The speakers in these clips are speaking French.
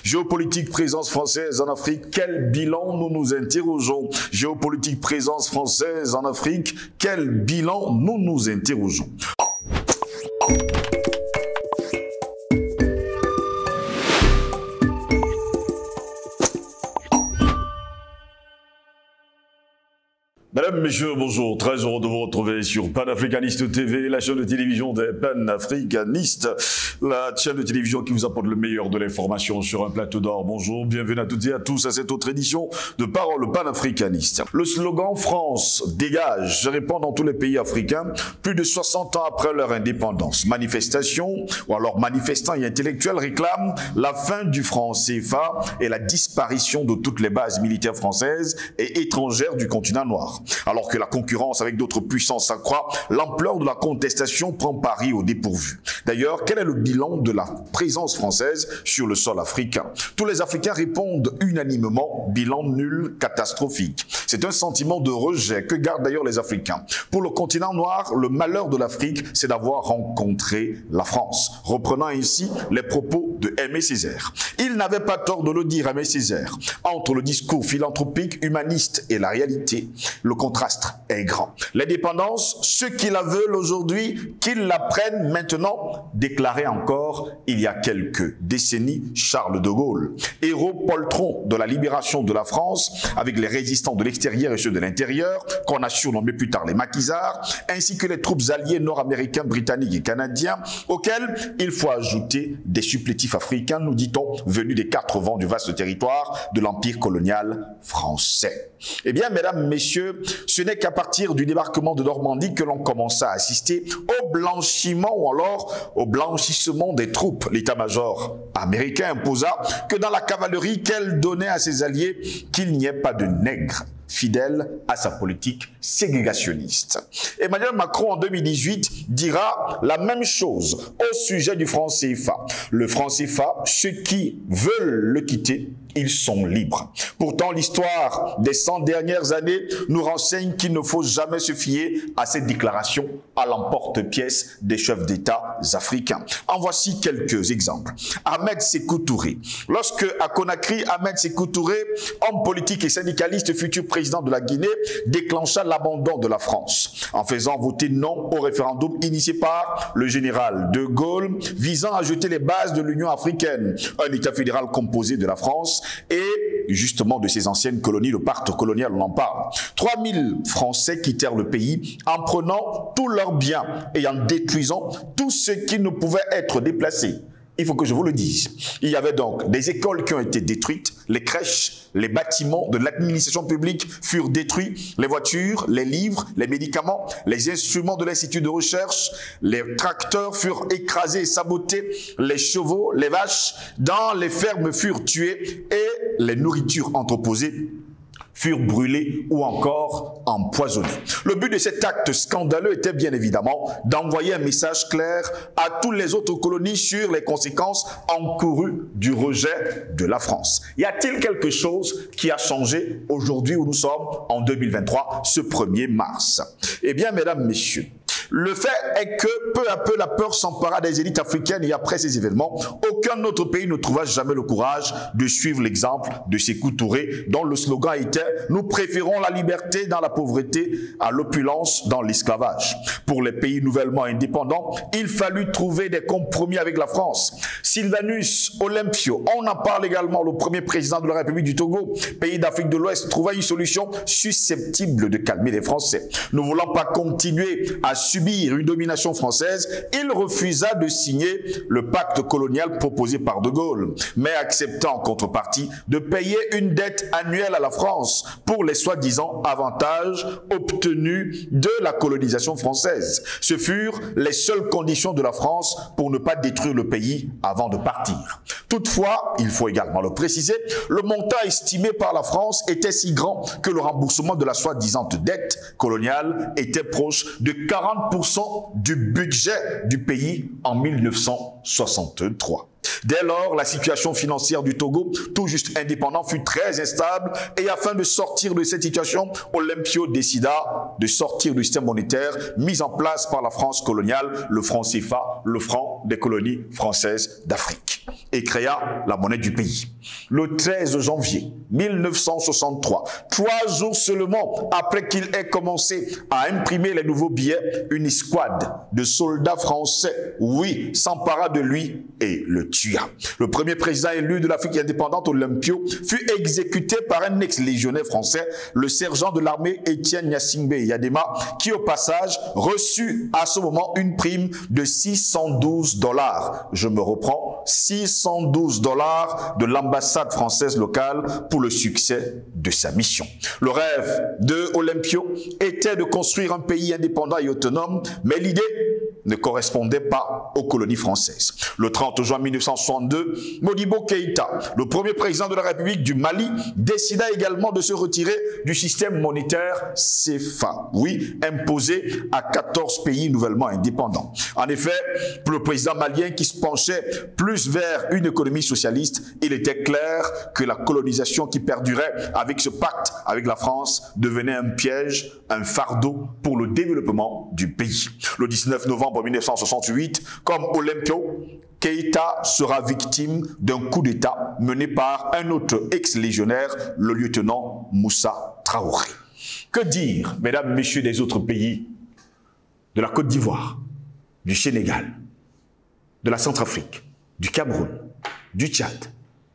Géopolitique, présence française en Afrique, quel bilan nous nous interrogeons? Géopolitique, présence française en Afrique, quel bilan nous nous interrogeons? Mesdames, Messieurs, bonjour, très heureux de vous retrouver sur Panafricaniste TV, la chaîne de télévision des panafricanistes, la chaîne de télévision qui vous apporte le meilleur de l'information sur un plateau d'or. Bonjour, bienvenue à toutes et à tous à cette autre édition de Parole panafricaniste. Le slogan « France dégage » se répand dans tous les pays africains, plus de 60 ans après leur indépendance. Manifestations, ou alors manifestants et intellectuels réclament la fin du franc CFA et la disparition de toutes les bases militaires françaises et étrangères du continent noir. Alors que la concurrence avec d'autres puissances s'accroît, l'ampleur de la contestation prend Paris au dépourvu. D'ailleurs, quel est le bilan de la présence française sur le sol africain? Tous les Africains répondent unanimement, bilan nul, catastrophique. C'est un sentiment de rejet que gardent d'ailleurs les Africains. Pour le continent noir, le malheur de l'Afrique, c'est d'avoir rencontré la France. Reprenant ainsi les propos de Aimé Césaire. Il n'avait pas tort de le dire, Aimé Césaire. Entre le discours philanthropique, humaniste et la réalité, le contraste est grand. L'indépendance, ceux qui la veulent aujourd'hui, qu'ils la prennent maintenant, déclarait encore il y a quelques décennies Charles de Gaulle. Héros poltron de la libération de la France, avec les résistants de l'extérieur et ceux de l'intérieur, qu'on a surnommés plus tard les maquisards, ainsi que les troupes alliées nord-américains, britanniques et canadiens, auxquels il faut ajouter des supplétifs africains, nous dit-on, venus des quatre vents du vaste territoire de l'empire colonial français. Eh bien, mesdames, messieurs, ce n'est qu'à partir du débarquement de Normandie que l'on commença à assister au blanchiment ou alors au blanchissement des troupes. L'état-major américain imposa que dans la cavalerie qu'elle donnait à ses alliés, qu'il n'y ait pas de nègres, fidèle à sa politique ségrégationniste. Emmanuel Macron en 2018 dira la même chose au sujet du franc CFA. Le franc CFA, ceux qui veulent le quitter, ils sont libres. Pourtant, l'histoire des 100 dernières années nous renseigne qu'il ne faut jamais se fier à cette déclaration à l'emporte-pièce des chefs d'État africains. En voici quelques exemples. Ahmed Sékou Touré. Lorsque à Conakry, Ahmed Sékou Touré, homme politique et syndicaliste, futur président de la Guinée, déclencha l'abandon de la France en faisant voter non au référendum initié par le général de Gaulle visant à jeter les bases de l'Union africaine, un État fédéral composé de la France et justement de ses anciennes colonies, le pacte colonial, on en parle. 3000 Français quittèrent le pays en prenant tous leurs biens et en détruisant tout ce qui ne pouvait être déplacé. Il faut que je vous le dise. Il y avait donc des écoles qui ont été détruites, les crèches, les bâtiments de l'administration publique furent détruits, les voitures, les livres, les médicaments, les instruments de l'institut de recherche, les tracteurs furent écrasés et sabotés, les chevaux, les vaches dans les fermes furent tués et les nourritures entreposées furent brûlés ou encore empoisonnés. Le but de cet acte scandaleux était bien évidemment d'envoyer un message clair à toutes les autres colonies sur les conséquences encourues du rejet de la France. Y a-t-il quelque chose qui a changé aujourd'hui où nous sommes en 2023, ce 1er mars? Eh bien, mesdames, messieurs, le fait est que peu à peu la peur s'empara des élites africaines et après ces événements, aucun autre pays ne trouva jamais le courage de suivre l'exemple de Sékou Touré dont le slogan était « Nous préférons la liberté dans la pauvreté à l'opulence dans l'esclavage ». Pour les pays nouvellement indépendants, il fallut trouver des compromis avec la France. Sylvanus Olympio, on en parle également, le premier président de la République du Togo, pays d'Afrique de l'Ouest, trouva une solution susceptible de calmer les Français. Ne voulant pas continuer à subir une domination française, il refusa de signer le pacte colonial proposé par De Gaulle, mais acceptant en contrepartie de payer une dette annuelle à la France pour les soi-disant avantages obtenus de la colonisation française. Ce furent les seules conditions de la France pour ne pas détruire le pays avant de partir. Toutefois, il faut également le préciser, le montant estimé par la France était si grand que le remboursement de la soi-disant dette coloniale était proche de 40% du budget du pays en 1963. Dès lors, la situation financière du Togo, tout juste indépendant, fut très instable et afin de sortir de cette situation, Olympio décida de sortir du système monétaire mis en place par la France coloniale, le franc CFA, le franc des colonies françaises d'Afrique, et créa la monnaie du pays. Le 13 janvier 1963, 3 jours seulement après qu'il ait commencé à imprimer les nouveaux billets, une escouade de soldats français, oui, s'empara de lui et le tua. Le premier président élu de l'Afrique indépendante, Olympio, fut exécuté par un ex-légionnaire français, le sergent de l'armée Étienne Gnassingbé Yadema, qui au passage reçut à ce moment une prime de $612. Je me reprends, $612 de l'ambassade française locale pour le succès de sa mission. Le rêve de Olympio était de construire un pays indépendant et autonome, mais l'idée ne correspondait pas aux colonies françaises. Le 30 juin 1962, Modibo Keïta, le premier président de la République du Mali, décida également de se retirer du système monétaire CFA, oui, imposé à 14 pays nouvellement indépendants. En effet, pour le président malien qui se penchait plus vers une économie socialiste, il était clair que la colonisation qui perdurait avec ce pacte avec la France devenait un piège, un fardeau pour le développement du pays. Le 19 novembre 1968, comme Olympio, Keïta sera victime d'un coup d'État mené par un autre ex-légionnaire, le lieutenant Moussa Traoré. Que dire, mesdames, messieurs des autres pays, de la Côte d'Ivoire, du Sénégal, de la Centrafrique, du Cameroun, du Tchad,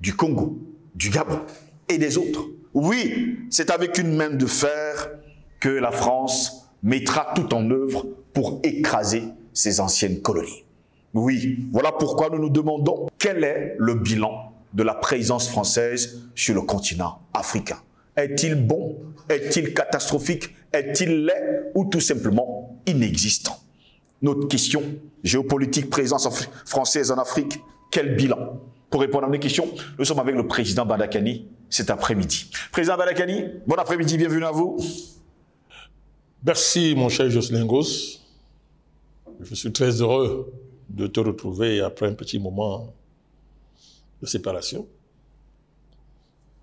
du Congo, du Gabon et des autres? Oui, c'est avec une main de fer que la France mettra tout en œuvre pour écraser ses anciennes colonies. Oui, voilà pourquoi nous nous demandons quel est le bilan de la présence française sur le continent africain. Est-il bon? Est-il catastrophique? Est-il laid? Ou tout simplement inexistant? Notre question, géopolitique, présence française en Afrique, quel bilan? Pour répondre à mes questions, nous sommes avec le président Badakani cet après-midi. Président Badakani, bon après-midi, bienvenue à vous. Merci mon cher Jocelyn Goss. Je suis très heureux de te retrouver après un petit moment de séparation.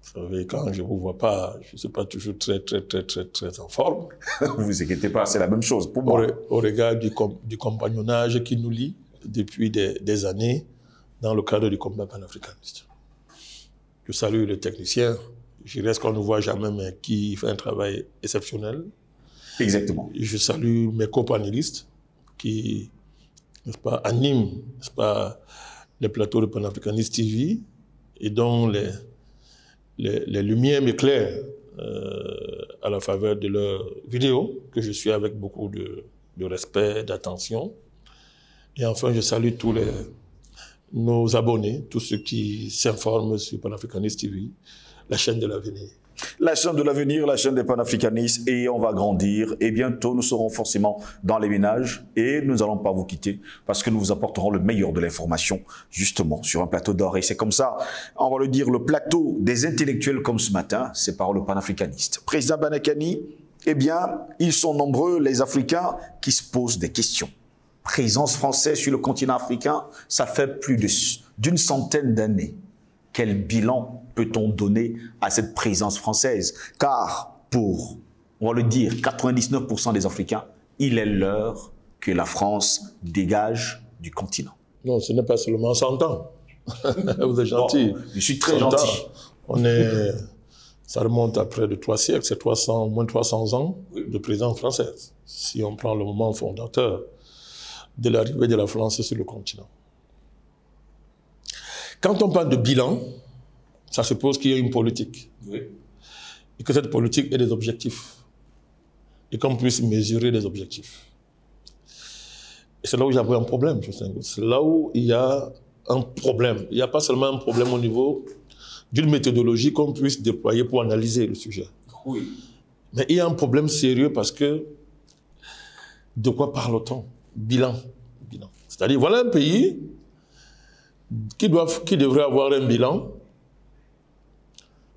Vous savez, quand je ne vous vois pas, je ne suis pas toujours très en forme. Ne vous inquiétez pas, c'est la même chose pour moi. Au regard du compagnonnage qui nous lie depuis des années dans le cadre du combat panafricaniste. Je salue les techniciens, je reste qu'on ne voit jamais, mais qui fait un travail exceptionnel. Exactement. Je salue mes copanélistes qui, n'est-ce pas, animent, n'est-ce pas, les plateaux de Panafricanist TV et dont les lumières m'éclairent à la faveur de leurs vidéos, que je suis avec beaucoup de respect, d'attention. Et enfin, je salue tous nos abonnés, tous ceux qui s'informent sur Panafricanist TV, la chaîne de l'avenir. La chaîne de l'avenir, la chaîne des panafricanistes, et on va grandir. Et bientôt, nous serons forcément dans les ménages et nous n'allons pas vous quitter parce que nous vous apporterons le meilleur de l'information, justement, sur un plateau d'or. Et c'est comme ça, on va le dire, le plateau des intellectuels comme ce matin, c'est par le panafricaniste. Président Badakani, eh bien, ils sont nombreux, les Africains, qui se posent des questions. Présence française sur le continent africain, ça fait plus d'une centaine d'années. Quel bilan peut-on donner à cette présence française? Car pour, on va le dire, 99% des Africains, il est l'heure que la France dégage du continent. Non, ce n'est pas seulement 100 ans. Vous êtes gentil. Bon, je suis très gentil. Ça remonte à près de 3 siècles, c'est au moins 300 ans de présence française. Si on prend le moment fondateur de l'arrivée de la France sur le continent. Quand on parle de bilan, ça suppose qu'il y a une politique. Oui. Et que cette politique ait des objectifs. Et qu'on puisse mesurer les objectifs. Et c'est là où j'avais un problème, c'est là où il y a un problème. Il n'y a pas seulement un problème au niveau d'une méthodologie qu'on puisse déployer pour analyser le sujet. Oui. Mais il y a un problème sérieux parce que de quoi parle-t-on? Bilan. C'est-à-dire, voilà un pays qui devrait avoir un bilan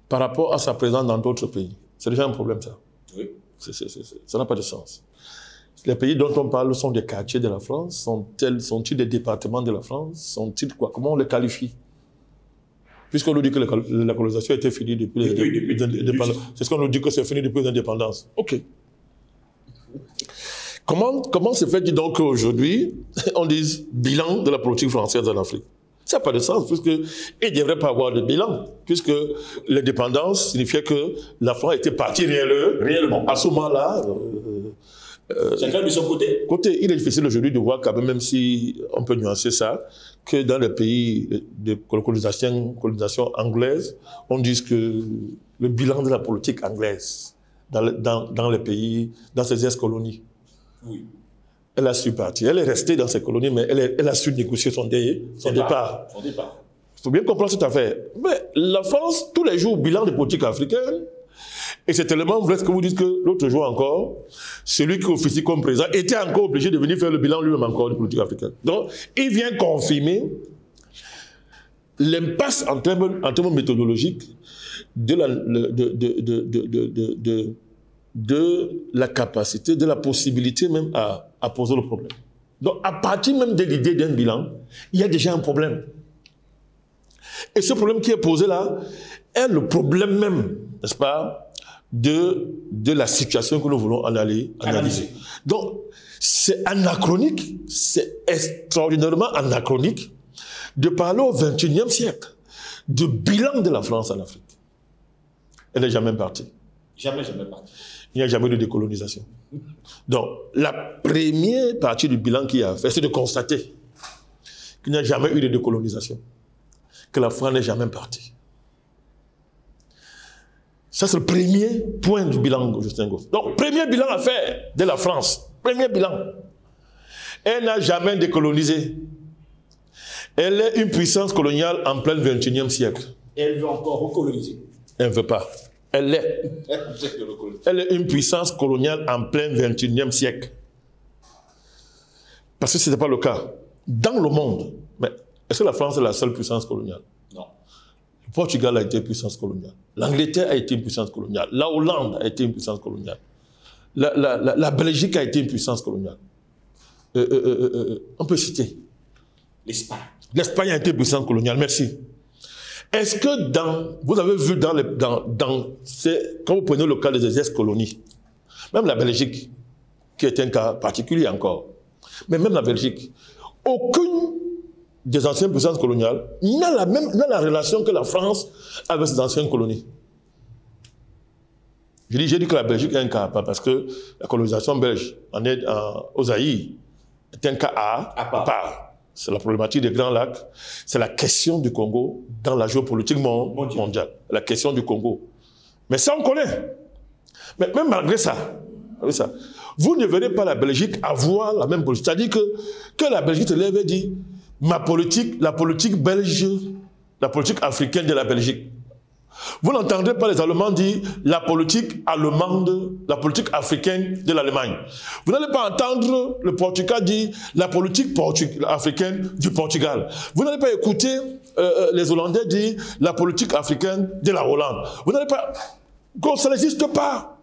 par rapport à sa présence dans d'autres pays. C'est déjà un problème, ça. Oui. Ça n'a pas de sens. Les pays dont on parle sont des quartiers de la France, sont-ils des départements de la France? Sont-ils quoi? Comment on les qualifie? Puisqu'on nous dit que la colonisation était finie depuis l'indépendance. C'est ce qu'on nous dit que c'est fini depuis l'indépendance. OK. Comment se fait-il donc qu'aujourd'hui, on dise bilan de la politique française en Afrique? Ça n'a pas de sens, puisqu'il ne devrait pas avoir de bilan, puisque l'indépendance signifiait que la France était partie réellement. À ce moment-là, chacun de son côté. Il est difficile aujourd'hui de voir, quand même si on peut nuancer ça, que dans les pays de colonisation anglaise, on dise que le bilan de la politique anglaise dans les pays, dans ces ex-colonies. Oui. Elle a su partir. Elle est restée dans ces colonies, mais elle a su négocier son départ. Il faut bien comprendre cette affaire. Mais la France, tous les jours, bilan de politique africaine, et c'est tellement vrai ce que vous dites que l'autre jour encore, celui qui officie comme président était encore obligé de venir faire le bilan lui-même encore de politique africaine. Donc, il vient confirmer l'impasse en termes méthodologiques de la capacité, de la possibilité même à poser le problème. Donc, à partir même de l'idée d'un bilan, il y a déjà un problème. Et ce problème qui est posé là est le problème même, n'est-ce pas, de la situation que nous voulons analyser. Donc, c'est anachronique, c'est extraordinairement anachronique de parler au XXIe siècle de bilan de la France en Afrique. Elle n'est jamais partie. Jamais partie. Il n'y a jamais eu de décolonisation. Donc, la première partie du bilan qu'il y a à faire, c'est de constater qu'il n'y a jamais eu de décolonisation, que la France n'est jamais partie. Ça, c'est le premier point du bilan, Justin Goff. Donc, premier bilan à faire de la France. Premier bilan. Elle n'a jamais décolonisé. Elle est une puissance coloniale en plein XXIe siècle. Elle veut encore recoloniser. Elle ne veut pas. Elle est une puissance coloniale en plein XXIe siècle. Parce que ce n'était pas le cas. Dans le monde, mais est-ce que la France est la seule puissance coloniale? Non. Le Portugal a été une puissance coloniale. L'Angleterre a été une puissance coloniale. La Hollande a été une puissance coloniale. La Belgique a été une puissance coloniale. On peut citer. L'Espagne. L'Espagne a été une puissance coloniale. Merci. Est-ce que vous avez vu quand vous prenez le cas des ex-colonies, même la Belgique, qui est un cas particulier encore, mais même la Belgique, aucune des anciennes puissances coloniales n'a la relation que la France avec ses anciennes colonies. J'ai dit que la Belgique est un cas, parce que la colonisation belge aux Zaïre est un cas à part. C'est la problématique des Grands Lacs, c'est la question du Congo dans la géopolitique mondiale. La question du Congo. Mais ça, on connaît. Mais même malgré ça, vous ne verrez pas la Belgique avoir la même politique. C'est-à-dire que la Belgique se lève et dit la politique belge, la politique africaine de la Belgique. Vous n'entendrez pas les Allemands dire la politique allemande, la politique africaine de l'Allemagne. Vous n'allez pas entendre le Portugal dire la politique africaine du Portugal. Vous n'allez pas écouter les Hollandais dire la politique africaine de la Hollande. Vous n'allez pas... Ça n'existe pas.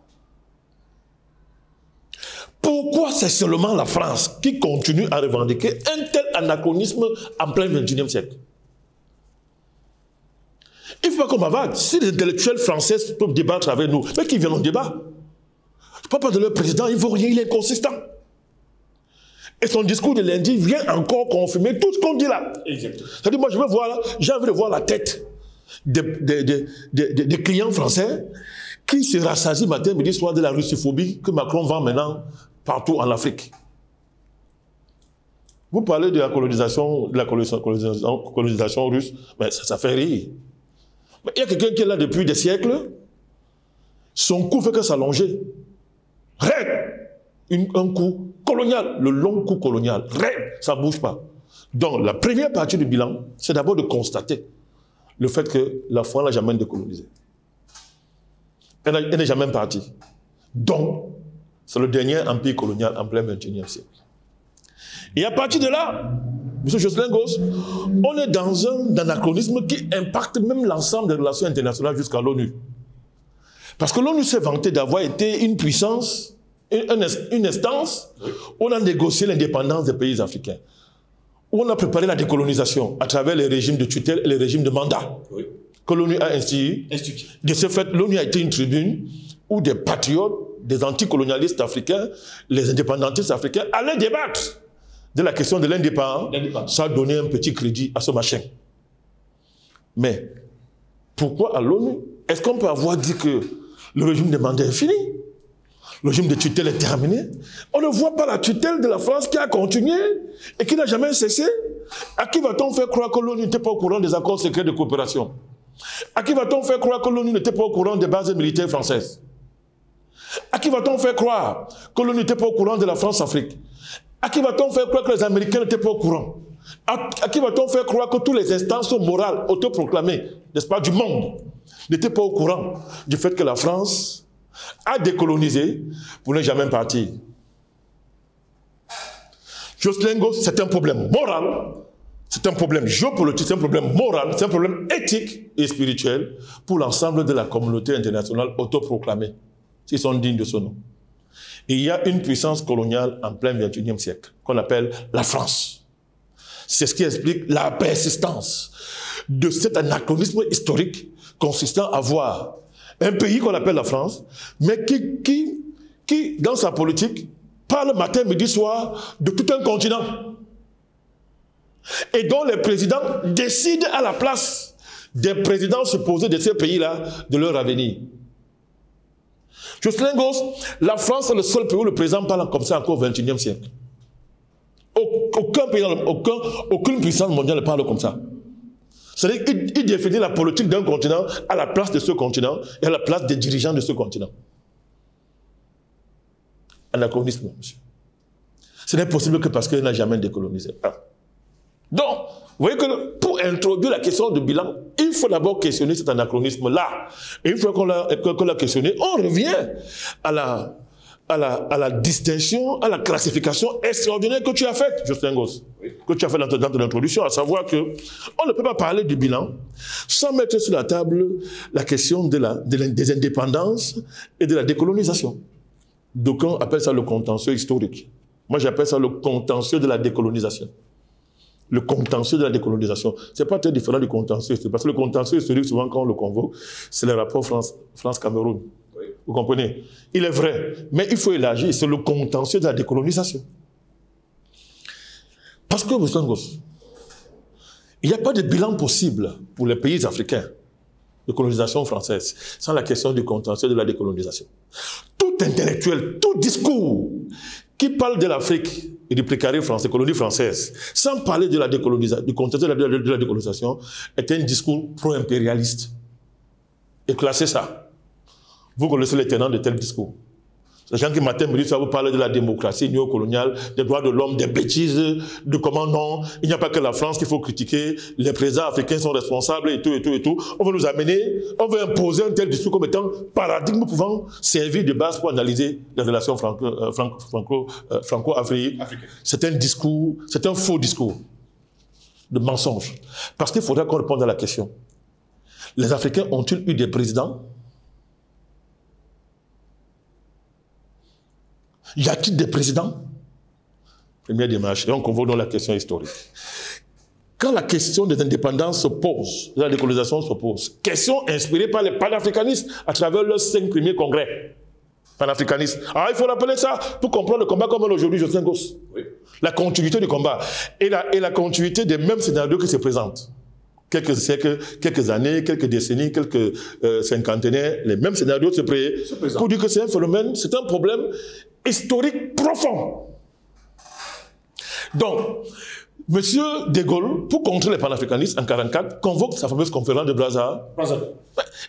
Pourquoi c'est seulement la France qui continue à revendiquer un tel anachronisme en plein XXIe siècle? Il ne faut pas qu'on bavarde. Si les intellectuels français peuvent débattre avec nous, mais qu'ils viennent au débat. Je ne parle pas de leur président, il ne vaut rien, il est inconsistant. Et son discours de lundi vient encore confirmer tout ce qu'on dit là. Exactement. C'est-à-dire, moi, j'ai envie de voir la tête des clients français qui se rassasient matin, midi, soir de la russophobie que Macron vend maintenant partout en Afrique. Vous parlez de la colonisation russe, mais ça fait rire. Mais il y a quelqu'un qui est là depuis des siècles, son cou fait que s'allonger. Raide. Un coup colonial, le long coup colonial. Raide, ça ne bouge pas. Donc la première partie du bilan, c'est d'abord de constater le fait que la France n'a jamais décolonisé. Elle n'est jamais partie. Donc, c'est le dernier empire colonial en plein XXIe siècle. Et à partir de là, M. Jocelyn Goss, on est dans un anachronisme qui impacte même l'ensemble des relations internationales jusqu'à l'ONU. Parce que l'ONU s'est vantée d'avoir été une puissance, une instance où on a négocié l'indépendance des pays africains. où on a préparé la décolonisation à travers les régimes de tutelle et les régimes de mandat que l'ONU a institué. De ce fait, l'ONU a été une tribune où des patriotes, des anticolonialistes africains, les indépendantistes africains allaient débattre de la question de l'indépendance. Ça a donné un petit crédit à ce machin. Mais pourquoi à l'ONU? Est-ce qu'on peut avoir dit que le régime de mandat est fini? Le régime de tutelle est terminé? On ne voit pas la tutelle de la France qui a continué et qui n'a jamais cessé. À qui va-t-on faire croire que l'ONU n'était pas au courant des accords secrets de coopération? À qui va-t-on faire croire que l'ONU n'était pas au courant des bases militaires françaises? À qui va-t-on faire croire que l'ONU n'était pas au courant de la France-Afrique? À qui va-t-on faire croire que les Américains n'étaient pas au courant? À qui va-t-on faire croire que toutes les instances morales autoproclamées, n'est-ce pas, du monde, n'étaient pas au courant du fait que la France a décolonisé pour ne jamais partir? Jocelyn Gosse, c'est un problème moral, c'est un problème géopolitique, c'est un problème moral, c'est un problème éthique et spirituel pour l'ensemble de la communauté internationale autoproclamée, s'ils sont dignes de ce nom. Et il y a une puissance coloniale en plein XXIe siècle, qu'on appelle la France. C'est ce qui explique la persistance de cet anachronisme historique consistant à voir un pays qu'on appelle la France, mais qui, dans sa politique, parle matin, midi, soir de tout un continent. Et dont les présidents décident à la place des présidents supposés de ces pays-là de leur avenir. Jocelyn Gosse, la France est le seul pays où le président parle comme ça encore au XXIe siècle. Aucun pays, aucune puissance mondiale ne parle comme ça. C'est-à-dire qu'il définit la politique d'un continent à la place de ce continent et à la place des dirigeants de ce continent. Anachronisme, monsieur. Ce n'est possible que parce qu'il n'a jamais décolonisé. Donc, vous voyez que pour introduire la question de bilan, il faut d'abord questionner cet anachronisme-là. Et une fois qu'on l'a questionné, on revient à la distinction, à la classification extraordinaire que tu as faite, Jocelyn Gosse, que tu as fait dans ton introduction, à savoir qu'on ne peut pas parler du bilan sans mettre sur la table la question des indépendances et de la décolonisation. D'aucuns appellent ça le contentieux historique. Moi, j'appelle ça le contentieux de la décolonisation. Le contentieux de la décolonisation. Ce n'est pas très différent du contentieux historique. Parce que le contentieux historique, souvent, quand on le convoque, c'est le rapport France-Cameroun. Oui. Vous comprenez? Il est vrai. Mais il faut élargir. C'est le contentieux de la décolonisation. Parce que, Jocelyn Gosse, il n'y a pas de bilan possible pour les pays africains de colonisation française sans la question du contentieux de la décolonisation. Tout intellectuel, tout discours qui parle de l'Afrique et du précaré français, colonie française, sans parler de la décolonisation, du contentieux de la décolonisation, est un discours pro-impérialiste. Et classez ça. Vous connaissez les tenants de tels discours. Les gens qui matin me disent, ça vous parle de la démocratie néocoloniale, des droits de l'homme, des bêtises, de comment non, il n'y a pas que la France qu'il faut critiquer, les présidents africains sont responsables et tout, et tout, et tout. On veut nous amener, on veut imposer un tel discours comme étant paradigme pouvant servir de base pour analyser les relations franco-africaines. C'est un discours, c'est un faux discours de mensonge. Parce qu'il faudra qu'on réponde à la question. Les Africains ont-ils eu des présidents? Y a-t-il des présidents? Première démarche, et on convoque dans la question historique. Quand la question des indépendances se pose, la décolonisation se pose, question inspirée par les panafricanistes à travers leurs 5 premiers congrès panafricanistes. Alors il faut rappeler ça pour comprendre le combat comme aujourd'hui, Jocelyn Gosse. Oui. La continuité du combat et la continuité des mêmes scénarios qui se présentent. Quelques siècles, quelques années, quelques décennies, quelques cinquantenaires, les mêmes scénarios se présentent. Pour dire que c'est un phénomène, c'est un problème historique profond. Donc, M. de Gaulle, pour contrer les panafricanistes en 1944, convoque sa fameuse conférence de Brazzaville.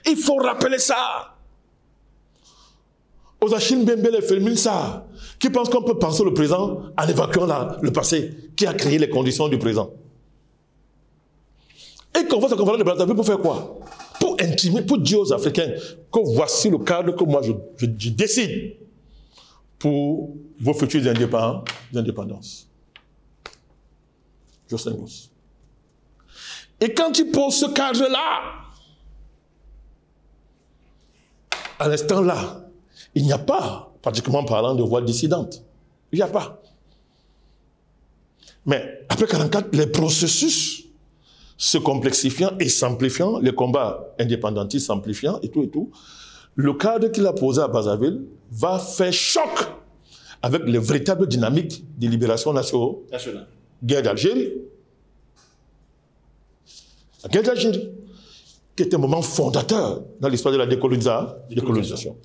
Il faut rappeler ça. Aux Achille Mbembe et Felmin Sarr, qui pensent qu'on peut penser le présent en évacuant le passé, qui a créé les conditions du présent. Et qu'on voit sa conférence de Brazzaville pour faire quoi? Pour intimer, pour dire aux Africains que voici le cadre que moi je décide pour vos futures indépendances. Jocelyn Gosse. Et quand il pose ce cadre-là, à l'instant-là, il n'y a pas, pratiquement parlant, de voix dissidente. Il n'y a pas. Mais après 1944, les processus se complexifiant et simplifiant, les combats indépendantistes simplifiant et tout, le cadre qu'il a posé à Brazzaville va faire choc avec les véritables dynamiques de libération nationale. Guerre d'Algérie. La guerre d'Algérie, qui est un moment fondateur dans l'histoire de la décolonisation.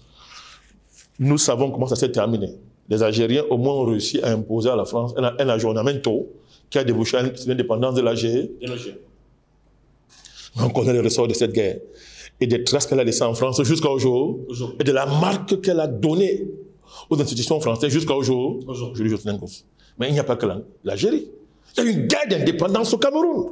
Nous savons comment ça s'est terminé. Les Algériens, au moins, ont réussi à imposer à la France un ajournamento qui a débouché sur l'indépendance de l'Algérie. On connaît les ressorts de cette guerre et des traces qu'elle a laissées en France jusqu'à aujourd'hui et de la marque qu'elle a donnée aux institutions françaises jusqu'à aujourd'hui. Mais il n'y a pas que l'Algérie. Il y a une guerre d'indépendance au Cameroun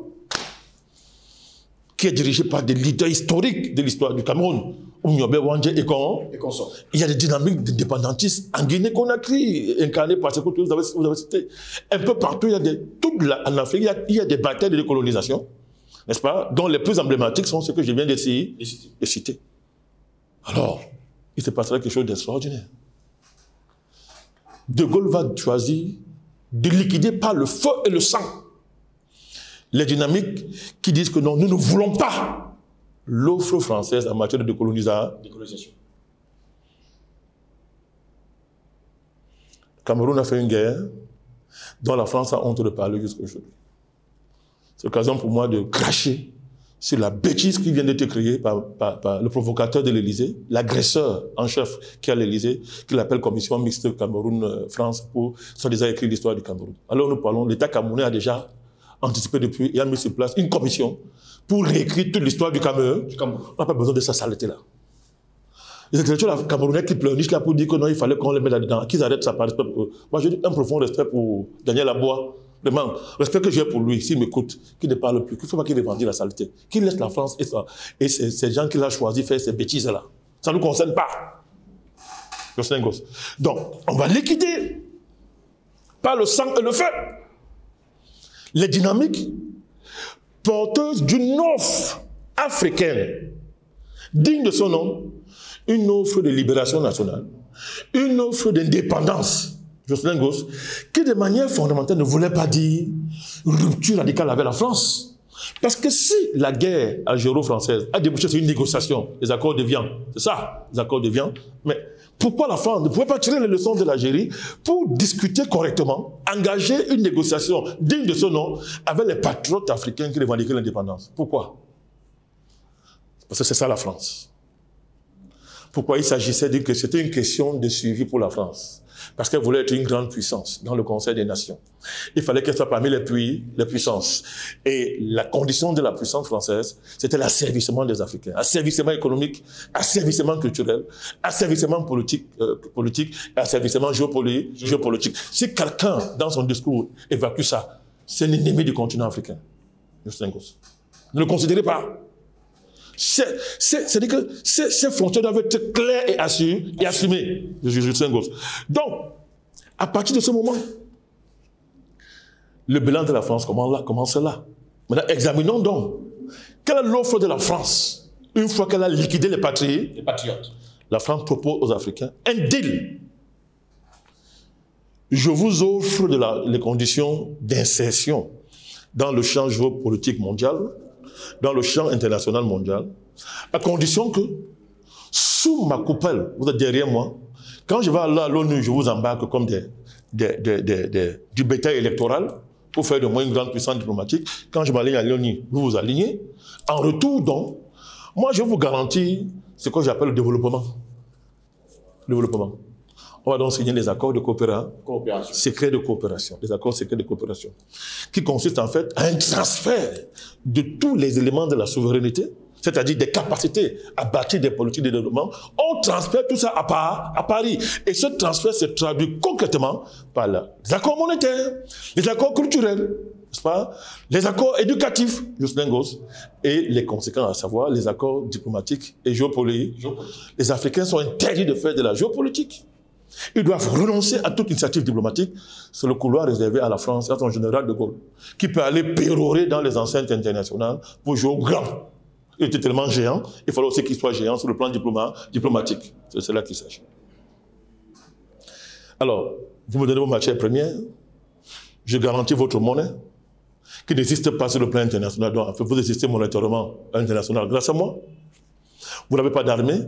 qui est dirigée par des leaders historiques de l'histoire du Cameroun, Oumyobé Wandje et consorts. Il y a des dynamiques d'indépendantistes en Guinée-Conakry, incarnées par ce que vous avez cité. Un peu partout, il y a en Afrique, il y a des batailles de décolonisation, n'est-ce pas, dont les plus emblématiques sont ceux que je viens de citer. Alors, il se passera quelque chose d'extraordinaire. De Gaulle va choisir de liquider par le feu et le sang les dynamiques qui disent que non, nous ne voulons pas l'offre française en matière de décolonisation. Le Cameroun a fait une guerre dont la France a honte de parler jusqu'à aujourd'hui. C'est l'occasion pour moi de cracher sur la bêtise qui vient d'être créée par le provocateur de l'Élysée, l'agresseur en chef qui est à l'Élysée, qui l'appelle Commission mixte Cameroun-France pour soi-disant écrire l'histoire du Cameroun. Alors nous parlons, l'État camerounais a déjà anticipé depuis et a mis sur place une commission pour réécrire toute l'histoire du Cameroun. On n'a pas besoin de ça s'arrêter là. Les intellectuels camerounais qui pleurnichent là pour dire que non, il fallait qu'on les mette là-dedans, qu'ils arrêtent ça par respect. Moi, j'ai un profond respect pour Daniel Aboua. Vraiment, respect que j'ai pour lui, s'il m'écoute, qu'il ne parle plus, qu'il ne faut pas qu'il revendique la saleté, qu'il laisse la France et ces gens qu'il a choisi faire ces bêtises-là. Ça ne nous concerne pas. Donc, on va liquider par le sang et le feu les dynamiques porteuses d'une offre africaine digne de son nom, une offre de libération nationale, une offre d'indépendance, qui de manière fondamentale ne voulait pas dire rupture radicale avec la France. Parce que si la guerre algéro-française a débouché sur une négociation, les accords de Vienne, c'est ça, les accords de Vienne, mais pourquoi la France ne pouvait pas tirer les leçons de l'Algérie pour discuter correctement, engager une négociation digne de son nom avec les patriotes africains qui revendiquaient l'indépendance? Pourquoi? Parce que c'est ça la France. Pourquoi il s'agissait de dire que c'était une question de suivi pour la France? Parce qu'elle voulait être une grande puissance dans le Conseil des Nations. Il fallait qu'elle soit parmi les puissances. Et la condition de la puissance française, c'était l'asservissement des Africains. Asservissement économique, asservissement culturel, asservissement politique, asservissement géopolitique. Si quelqu'un, dans son discours, évacue ça, c'est l'ennemi du continent africain. Ne le considérez pas. C'est-à-dire que ces frontières doivent être claires et assumées. Donc, à partir de ce moment, le bilan de la France commence là. Maintenant, examinons donc quelle est l'offre de la France une fois qu'elle a liquidé les patriotes. La France propose aux Africains un deal. Je vous offre les conditions d'insertion dans le champ géopolitique mondial, dans le champ international mondial, à condition que, sous ma coupole, vous êtes derrière moi, quand je vais à l'ONU, je vous embarque comme du bétail électoral pour faire de moi une grande puissance diplomatique. Quand je m'aligne à l'ONU, vous vous alignez. En retour, donc, moi, je vous garantis ce que j'appelle le développement. On va donc signer des accords de coopération. Secrets de coopération. Des accords secrets de coopération. Qui consistent en fait à un transfert de tous les éléments de la souveraineté, c'est-à-dire des capacités à bâtir des politiques de développement. On transfère tout ça à Paris. Et ce transfert se traduit concrètement par les accords monétaires, les accords culturels, n'est-ce pas, les accords éducatifs, et les conséquences, à savoir les accords diplomatiques et géopolitiques. Les Africains sont interdits de faire de la géopolitique. Ils doivent renoncer à toute initiative diplomatique. C'est le couloir réservé à la France, à son général de Gaulle, qui peut aller pérorer dans les enceintes internationales pour jouer au grand. Il était tellement géant, il fallait aussi qu'il soit géant sur le plan diplomatique. C'est là qu'il s'agit. Alors, vous me donnez vos matières premières, je garantis votre monnaie, qui n'existe pas sur le plan international. Donc, vous existez monétairement international grâce à moi. Vous n'avez pas d'armée.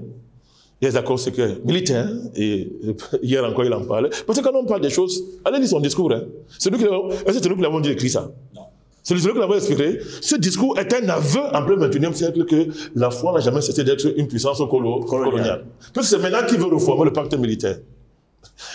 Il y a des accords secrets militaires. Et hier encore, il en parlait. Parce que quand on parle des choses, allez lire son discours. Hein. C'est nous qui l'avons dit écrit ça. Non. C'est celui qui l'avons expliqué. Ce discours est un aveu en plein 21e siècle que la foi n'a jamais cessé d'être une puissance coloniale. C'est maintenant qu'il veut reformer le pacte militaire.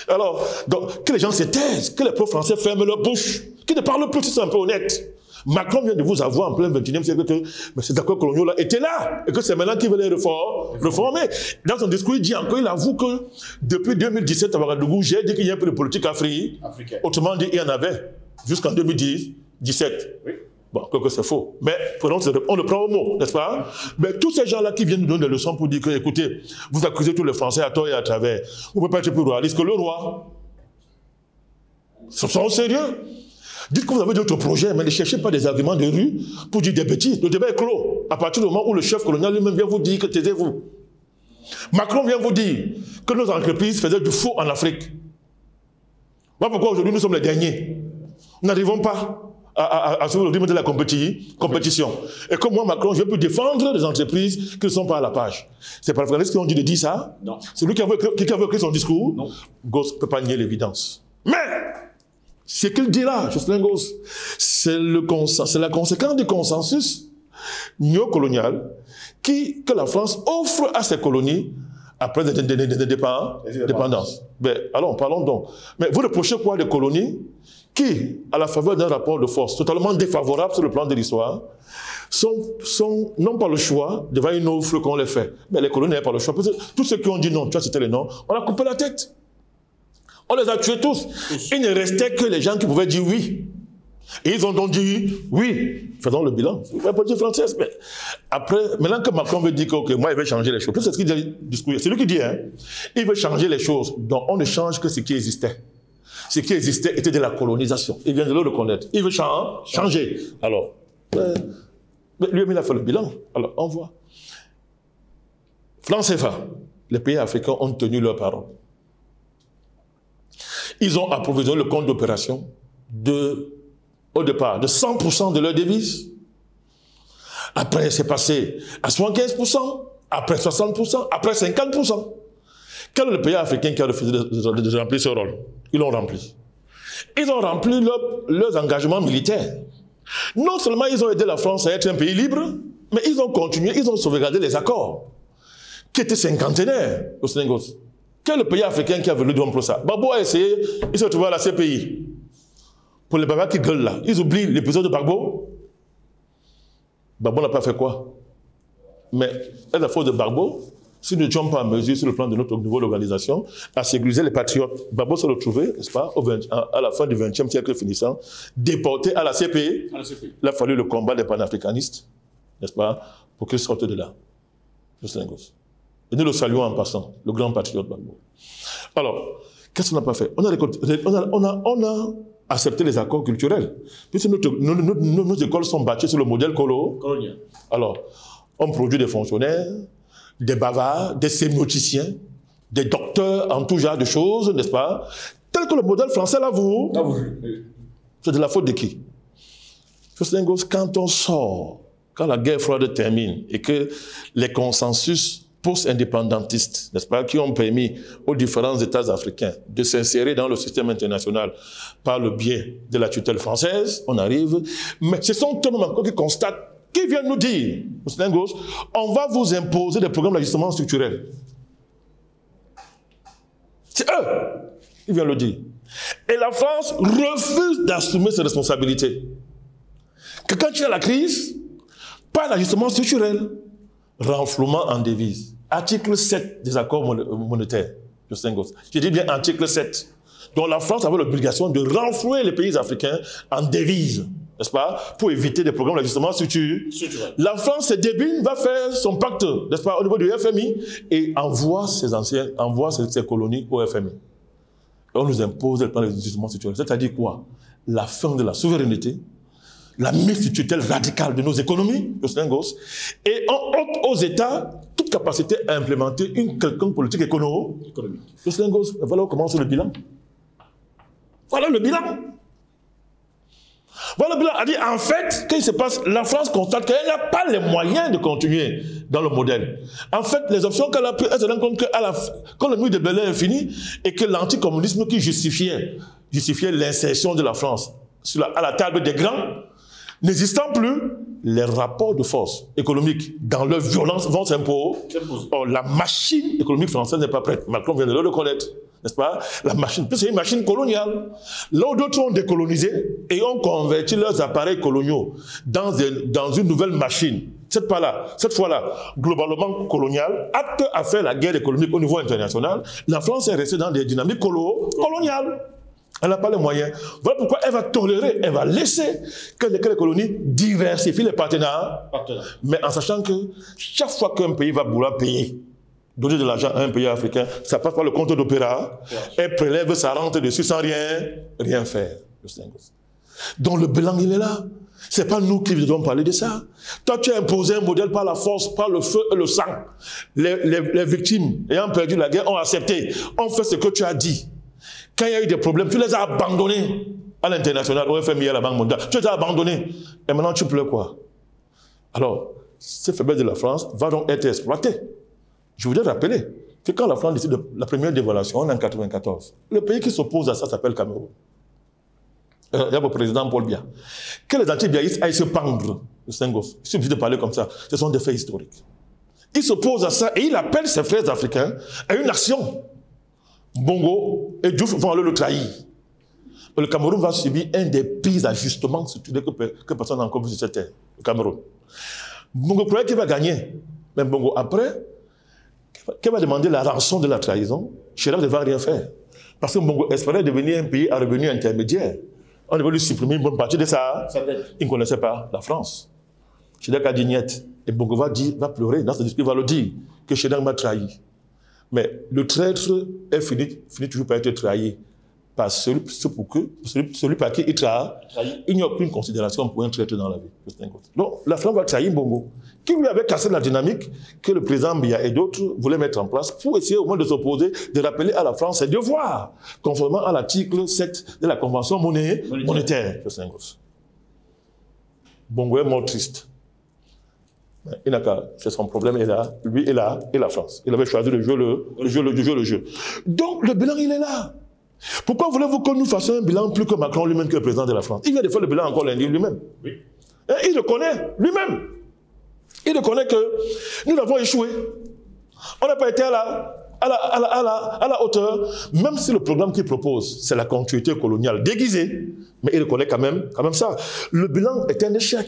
Alors, donc, que les gens se taisent, que les pauvres Français ferment leur bouche, qu'ils ne parlent plus, c'est un peu honnête. Macron vient de vous avoir en plein 21e siècle que ces accords coloniaux-là étaient là, et que c'est maintenant qu'il veut les reformer. Dans son discours, il dit encore, il avoue que depuis 2017 à Ouagadougou, j'ai dit qu'il y a un peu de politique africaine. Autrement dit, il y en avait jusqu'en 2017. Oui. Bon, que c'est faux. Mais on le prend au mot, n'est-ce pas? Mais tous ces gens-là qui viennent nous donner des leçons pour dire que, écoutez, vous accusez tous les Français à tort et à travers. Vous ne pouvez pas être plus royaliste que le roi. Ce sont sérieux. Dites que vous avez d'autres projets, mais ne cherchez pas des arguments de rue pour dire des bêtises. Le débat est clos. À partir du moment où le chef colonial lui-même vient vous dire que taisez-vous. Macron vient vous dire que nos entreprises faisaient du faux en Afrique. Voilà pourquoi aujourd'hui nous sommes les derniers. Nous n'arrivons pas à suivre le rythme de la compétition. Et comme moi, Macron, je peux défendre des entreprises qui ne sont pas à la page. C'est pas les Français qui ont dit de dire ça? Non. C'est lui qui avait écrit son discours? Non. Gauss ne peut pas nier l'évidence. Mais, ce qu'il dit là, Jocelyn Gauss, c'est la conséquence du consensus néocolonial que la France offre à ses colonies après des indépendances. Alors, parlons donc. Mais vous reprochez quoi des colonies qui, à la faveur d'un rapport de force totalement défavorable sur le plan de l'histoire, n'ont pas le choix devant une offre qu'on les fait. Mais les colonies n'avaient pas le choix. Parce que tous ceux qui ont dit non, tu vois, c'était les noms, on a coupé la tête. On les a tués tous. Il ne restait que les gens qui pouvaient dire oui. Et ils ont donc dit oui. Faisons le bilan. C'est la politique française. Mais après, maintenant que Macron veut dire que okay, moi, il veut changer les choses. C'est ce qu'il dit discours. C'est lui qui dit, hein. Il veut changer les choses. Donc, on ne change que ce qui existait. Ce qui existait était de la colonisation. Il vient de le reconnaître. Il veut changer. Alors, lui-même, il a fait le bilan. Alors, on voit. France CFA, les pays africains ont tenu leur parole. Ils ont approvisionné le compte d'opération au départ de 100% de leurs devises. Après, c'est passé à 75%, après 60%, après 50%. Quel est le pays africain qui a refusé de remplir ce rôle? Ils l'ont rempli. Ils ont rempli leurs engagements militaires. Non seulement ils ont aidé la France à être un pays libre, mais ils ont continué, ils ont sauvegardé les accords, qui étaient cinquantenaires au Sénégal. Quel est le pays africain qui a voulu rompre ça? Gbagbo a essayé, il s'est retrouvé à la CPI. Pour les babas qui gueulent là, ils oublient l'épisode de Gbagbo. Gbagbo n'a pas fait quoi? Mais à la faute de Gbagbo, si nous ne sommes pas en mesure, sur le plan de notre niveau d'organisation, à sécuriser les patriotes, Gbagbo s'est retrouvé, n'est-ce pas, à la fin du XXe siècle finissant, déporté à la CPI. Il a fallu le combat des panafricanistes, n'est-ce pas, pour qu'ils sortent de là. Et nous le saluons en passant, le grand patriote Gbagbo. Alors, qu'est-ce qu'on n'a pas fait? On a accepté les accords culturels. Puisque nos écoles sont bâties sur le modèle colonial. Alors, on produit des fonctionnaires, des bavards, des sémioticiens, des docteurs en tout genre de choses, n'est-ce pas? Tel que le modèle français l'a voulu. C'est de la faute de qui? Quand on sort, quand la guerre froide termine et que les consensus post-indépendantistes, n'est-ce pas, qui ont permis aux différents États africains de s'insérer dans le système international par le biais de la tutelle française, on arrive. Mais ce sont eux-mêmes encore qui constatent, qui viennent nous dire, on va vous imposer des programmes d'ajustement structurel. C'est eux qui viennent le dire. Et la France refuse d'assumer ses responsabilités. Que quand il y a la crise, pas d'ajustement structurel. Renflouement en devise. Article 7 des accords monétaires. Je dis bien article 7. Donc la France avait l'obligation de renflouer les pays africains en devise, n'est-ce pas, pour éviter des programmes d'ajustement structurel. La France, c'est débile, va faire son pacte, n'est-ce pas, au niveau du FMI et envoie ses colonies au FMI. Et on nous impose le plan d'ajustement structurel. C'est-à-dire quoi? La fin de la souveraineté, la mise sous tutelle radicale de nos économies, et on ôte aux États toute capacité à implémenter une quelconque politique économique. Voilà où commence le bilan. Voilà le bilan. Voilà le bilan. A dit, en fait, qu'est-ce qui se passe? La France constate qu'elle n'a pas les moyens de continuer dans le modèle. En fait, les options qu'elle a prises, elle se rend compte que quand le mur de Berlin est fini et que l'anticommunisme qui justifiait l'insertion de la France à la table des grands, n'existant plus, les rapports de force économique dans leur violence vont s'imposer. Or, la machine économique française n'est pas prête. Macron vient de le reconnaître. N'est-ce pas? La machine, c'est une machine coloniale. Là où d'autres ont décolonisé et ont converti leurs appareils coloniaux dans une nouvelle machine. Cette fois-là, globalement coloniale, apte à faire la guerre économique au niveau international, la France est restée dans des dynamiques coloniales. Elle n'a pas les moyens. Voilà pourquoi elle va tolérer, elle va laisser que les colonies diversifient les partenaires. Mais en sachant que chaque fois qu'un pays va vouloir payer, donner de l'argent à un pays africain, ça passe par le compte d'opéra, elle prélève sa rente dessus sans rien faire. Donc le bilan, il est là. Ce n'est pas nous qui devons parler de ça. Toi, tu as imposé un modèle par la force, par le feu et le sang. Les victimes ayant perdu la guerre ont accepté, ont fait ce que tu as dit. Quand il y a eu des problèmes, tu les as abandonnés à l'international, au FMI, à la Banque mondiale. Tu les as abandonnés. Et maintenant, tu pleures quoi? Alors, cette faiblesse de la France va donc être exploitée. Je voudrais rappeler que quand la France décide de la première dévaluation en 1994, le pays qui s'oppose à ça s'appelle Cameroun. Il y a le président Paul Biya. Que les anti-biaïstes aillent se pendre le Senghor. Il suffit de parler comme ça. Ce sont des faits historiques. Il s'oppose à ça et il appelle ses frères africains à une action. Bongo et Diouf vont aller le trahir. Le Cameroun va subir un des pires ajustements structurels que personne n'a encore vu sur cette terre. Le Cameroun. Bongo croyait qu'il va gagner. Mais Bongo, après, qu'il va demander la rançon de la trahison, Chirac ne va rien faire. Parce que Bongo espérait devenir un pays à revenu intermédiaire. On devait lui supprimer une bonne partie de ça. Il ne connaissait pas la France. Chirac a dit niet. Et Bongo va pleurer. Dans ce discours, il va le dire que Chirac m'a trahi. Mais le traître finit toujours par être trahi par celui par qui il trahit. Il n'y a aucune considération pour un traître dans la vie. Donc la France va trahir Bongo, qui lui avait cassé la dynamique que le président Biya et d'autres voulaient mettre en place pour essayer au moins de s'opposer, de rappeler à la France ses devoirs, conformément à l'article 7 de la Convention monétaire. Bongo est mort triste. Il n'a qu'à, c'est son problème, et là, lui et la France. Il avait choisi de jouer le jeu. Donc le bilan, il est là. Pourquoi voulez-vous que nous fassions un bilan plus que Macron lui-même, que le président de la France? Il vient de faire le bilan encore lundi lui-même. Oui. Et il le connaît lui-même. Il reconnaît que nous avons échoué. On n'a pas été à la hauteur, même si le programme qu'il propose, c'est la continuité coloniale déguisée, mais il reconnaît quand même ça. Le bilan est un échec,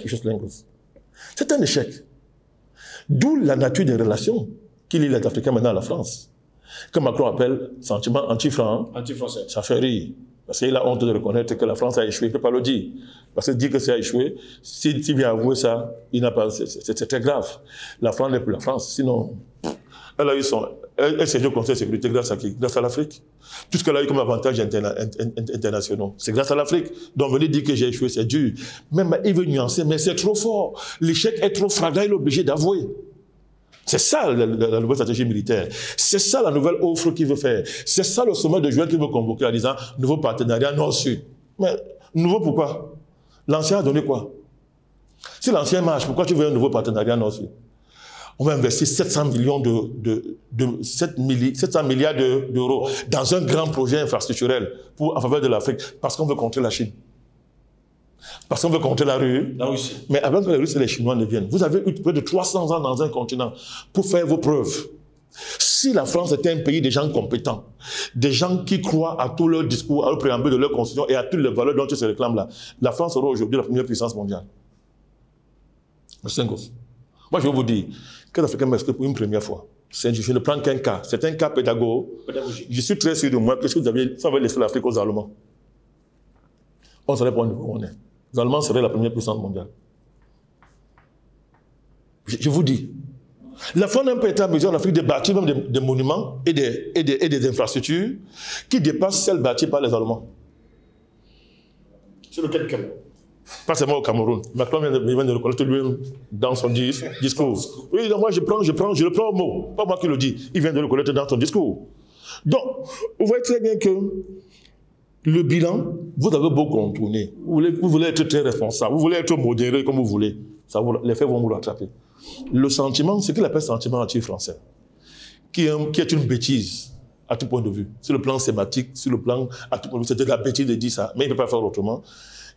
c'est un échec. D'où la nature des relations qui lie les Africains maintenant à la France. Que Macron appelle sentiment anti-français. Ça fait rire. Parce qu'il a honte de reconnaître que la France a échoué. Il ne peut pas le dire. Parce que dire que ça a échoué, s'il vient avouer ça, c'est très grave. La France n'est plus la France. Sinon, elle s'est au Conseil de sécurité grâce à qui? Grâce à l'Afrique. Tout ce qu'elle a eu comme avantages internationaux, c'est grâce à l'Afrique. Donc venir dire que j'ai échoué, c'est dur. Même il veut nuancer, mais c'est trop fort. L'échec est trop fragile, il est obligé d'avouer. C'est ça la nouvelle stratégie militaire. C'est ça la nouvelle offre qu'il veut faire. C'est ça le sommet de juin qu'il veut convoquer en disant nouveau partenariat Nord-Sud. Mais nouveau pourquoi? L'ancien a donné quoi? Si l'ancien marche, pourquoi tu veux un nouveau partenariat Nord-Sud? On va investir 700 milliards d'euros dans un grand projet infrastructurel en faveur de l'Afrique parce qu'on veut contrer la Chine. Parce qu'on veut contrer la Russie. Mais avant que les Russes et les Chinois ne viennent, vous avez eu près de 300 ans dans un continent pour faire vos preuves. Si la France était un pays de gens compétents, des gens qui croient à tous leurs discours, à leur préambule de leur constitution et à toutes les valeurs dont ils se réclament là, la France serait aujourd'hui la première puissance mondiale. Moi, je vais vous dire que l'Africain m'explique pour une première fois. Je ne prends qu'un cas. C'est un cas pédagogique. Je suis très sûr de moi que si vous avez laissé l'Afrique aux Allemands, on serait pas où on est. Les Allemands seraient la première puissance mondiale. Je vous dis. La France n'a pas été en mesure en Afrique de bâtir même des monuments et des infrastructures qui dépassent celles bâties par les Allemands. Sur lequel Cameroun? Pas seulement au Cameroun. Macron vient de le connaître lui-même dans son discours. Oui, donc moi je le prends au mot. Pas moi qui le dis. Il vient de le connaître dans son discours. Donc, vous voyez très bien que Le bilan, vous avez beau contourner. Vous voulez être très responsable, vous voulez être modéré comme vous voulez. Les faits vont vous rattraper. Le sentiment, c'est qu'il appelle sentiment anti-français, qui est une bêtise à tout point de vue. Sur le plan sématique, sur le plan à tout point de vue, c'était de la bêtise de dire ça, mais il ne peut pas faire autrement.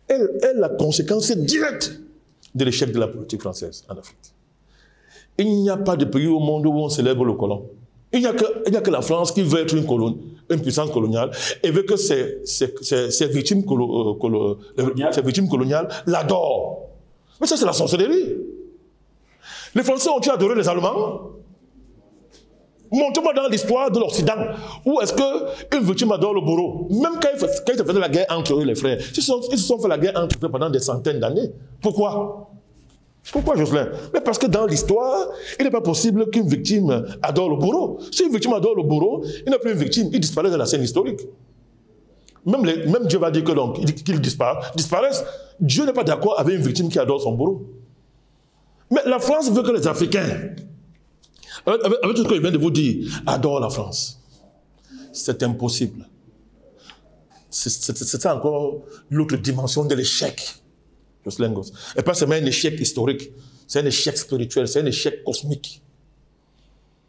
La conséquence directe de l'échec de la politique française en Afrique. Il n'y a pas de pays au monde où on célèbre le colon. Il n'y a que la France qui veut être une puissance coloniale et veut que ses victimes coloniales l'adorent. Mais ça, c'est la sorcellerie. Les Français ont-ils adoré les Allemands? Montrez-moi dans l'histoire de l'Occident où est-ce qu'une victime adore le bourreau. Même quand ils se faisaient la guerre entre eux, les frères, ils se sont fait la guerre entre eux pendant des centaines d'années. Pourquoi? Pourquoi, Jocelyn? Mais parce que dans l'histoire, il n'est pas possible qu'une victime adore le bourreau. Si une victime adore le bourreau, il n'est plus une victime, il disparaît de la scène historique. Même Dieu va dire qu'il disparaisse. Dieu n'est pas d'accord avec une victime qui adore son bourreau. Mais la France veut que les Africains, avec tout ce que je viens de vous dire, adorent la France. C'est impossible. C'est ça encore l'autre dimension de l'échec. Et pas seulement un échec historique, c'est un échec spirituel, c'est un échec cosmique.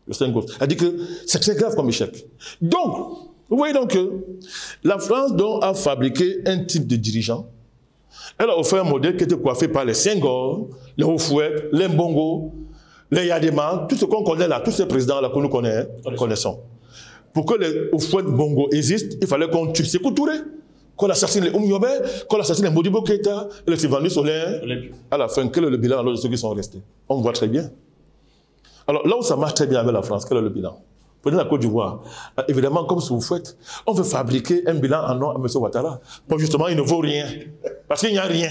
C'est-à-dire que c'est très grave comme échec. Donc, vous voyez donc que la France a fabriqué un type de dirigeant. Elle a offert un modèle qui était coiffé par les Senghor, les Houphouët, les Mbongo, les Yadema, tout ce qu'on connaît là, tous ces présidents-là que nous connaissons. Pour que les Houphouët Mbongo existent, il fallait qu'on tue Sékou Touré, qu'on assassine les Oumyobé, qu'on assassine les Modibo Keïta, et les Sylvanus Solin. À la fin, quel est le bilan alors de ceux qui sont restés? On voit très bien. Alors là où ça marche très bien avec la France, quel est le bilan? Prenez la Côte d'Ivoire. Évidemment, comme ce que vous faites, on veut fabriquer un bilan en nom à M. Ouattara. Bon, justement, il ne vaut rien. Parce qu'il n'y a rien.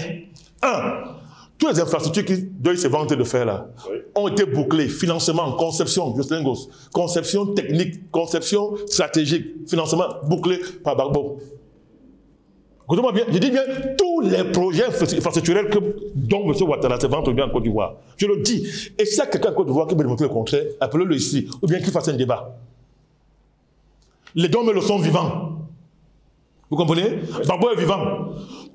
Toutes les infrastructures qui doivent se vanter de faire là ont été bouclées. Financement, conception, conception technique, conception stratégique, financement bouclé par Gbagbo. Écoutez-moi bien, je dis bien tous les projets infrastructurels dont M. Ouattara se vante bien en Côte d'Ivoire. Je le dis. Et s'il y a quelqu'un en Côte d'Ivoire qui veut démontrer le contraire, appelez-le ici, ou bien qu'il fasse un débat. Les dons me le sont vivants. Vous comprenez? Gbagbo est vivant.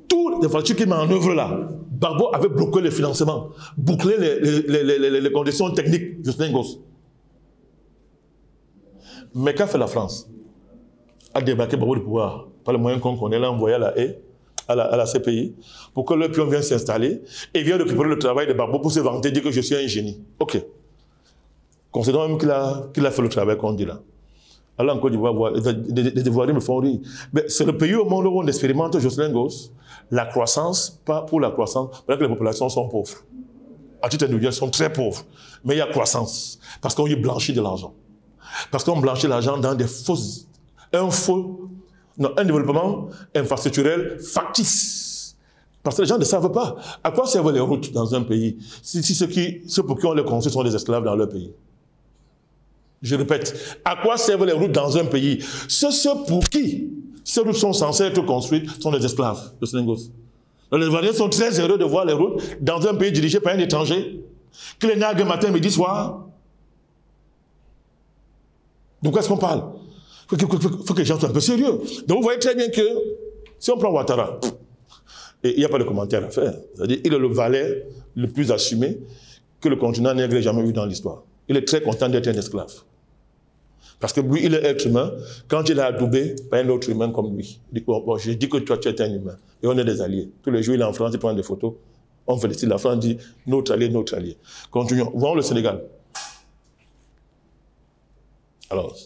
Toutes les infrastructures qu'il met en œuvre là, Gbagbo avait bloqué les financements, bouclé les conditions techniques, Justin Goss. Mais qu'a fait la France? A débarqué Gbagbo du pouvoir par les moyens qu'on connaît, l'a envoyé à la CPI pour que le pion vienne s'installer et vienne récupérer le travail de Gbagbo pour se vanter, dire que je suis un génie. Ok. Considérons même qu'il a fait le travail qu'on dit là. Alors en Côte d'Ivoire, les Ivoiriens me font rire. Mais c'est le pays au monde où on expérimente, Jocelyn Goss, la croissance, pas pour la croissance, parce que les populations sont pauvres. À titre individuel, elles sont très pauvres. Mais il y a croissance, parce qu'on y blanchit de l'argent. Parce qu'on blanchit l'argent dans des un développement infrastructurel factice. Parce que les gens ne savent pas à quoi servent les routes dans un pays si ceux pour qui on les construit sont des esclaves dans leur pays. Je répète, à quoi servent les routes dans un pays? Ceux pour qui ces routes sont censées être construites sont des esclaves de Sénégal. Les Ivoiriens sont très heureux de voir les routes dans un pays dirigé par un étranger, que les nagues matin, midi, soir. De quoi est-ce qu'on parle? Il faut que les gens soient un peu sérieux. Donc vous voyez très bien que si on prend Ouattara, et il n'y a pas de commentaire à faire, c'est-à-dire il est le valet le plus assumé que le continent nègre ait jamais eu dans l'histoire. Il est très content d'être un esclave. Parce que lui, il est être humain. Quand il est adoubé par un autre humain comme lui, il dit, bon, je dis que toi, tu es un humain. Et on est des alliés. Tous les jours, il est en France, il prend des photos. On félicite la France, dit, notre allié, notre allié. Continuons. Voyons le Sénégal. Alors,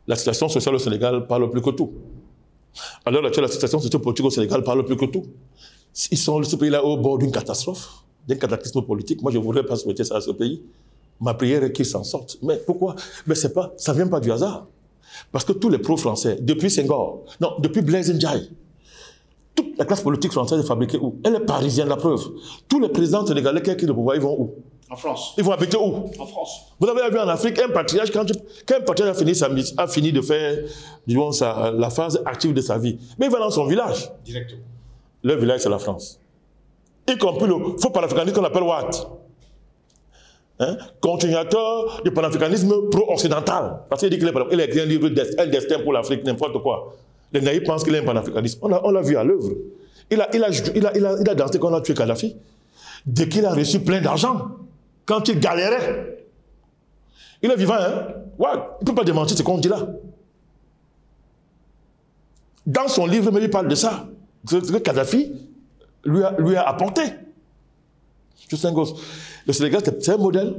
la situation sociale au Sénégal parle plus que tout. Alors, la situation sociopolitique au Sénégal parle plus que tout. Ils sont, ce pays-là, au bord d'une catastrophe, d'un cataclysme politique. Moi, je ne voudrais pas souhaiter ça à ce pays. Ma prière est qu'ils s'en sortent. Mais pourquoi? Mais c'est pas, ça ne vient pas du hasard. Parce que tous les pro-français, depuis Senghor, non, depuis Blaise Ndiaye, toute la classe politique française est fabriquée où? Elle est parisienne, la preuve. Tous les présidents sénégalais qui ont le pouvoir, ils vont où? En France. Ils vont habiter où? En France. Vous avez vu en Afrique, un patriarche, quand un patriarche a fini de faire, disons, la phase active de sa vie, mais il va dans son village. Directement. Le village, c'est la France. Y compris le faux panafricanisme qu'on appelle Ouatt. Continuateur du panafricanisme pro-occidental. Parce qu'il dit qu'il a écrit un livre, un destin pour l'Afrique, n'importe quoi. Les naïfs pensent qu'il est un panafricaniste. On l'a vu à l'œuvre. Il a dansé quand on a tué Kadhafi. Dès qu'il a reçu plein d'argent, quand il galérait. Il est vivant, hein? Ouais, il ne peut pas démentir ce qu'on dit là. Dans son livre, il parle de ça. Ce que Kadhafi lui a apporté. Juste un gosse. Le Sénégal, c'est un modèle.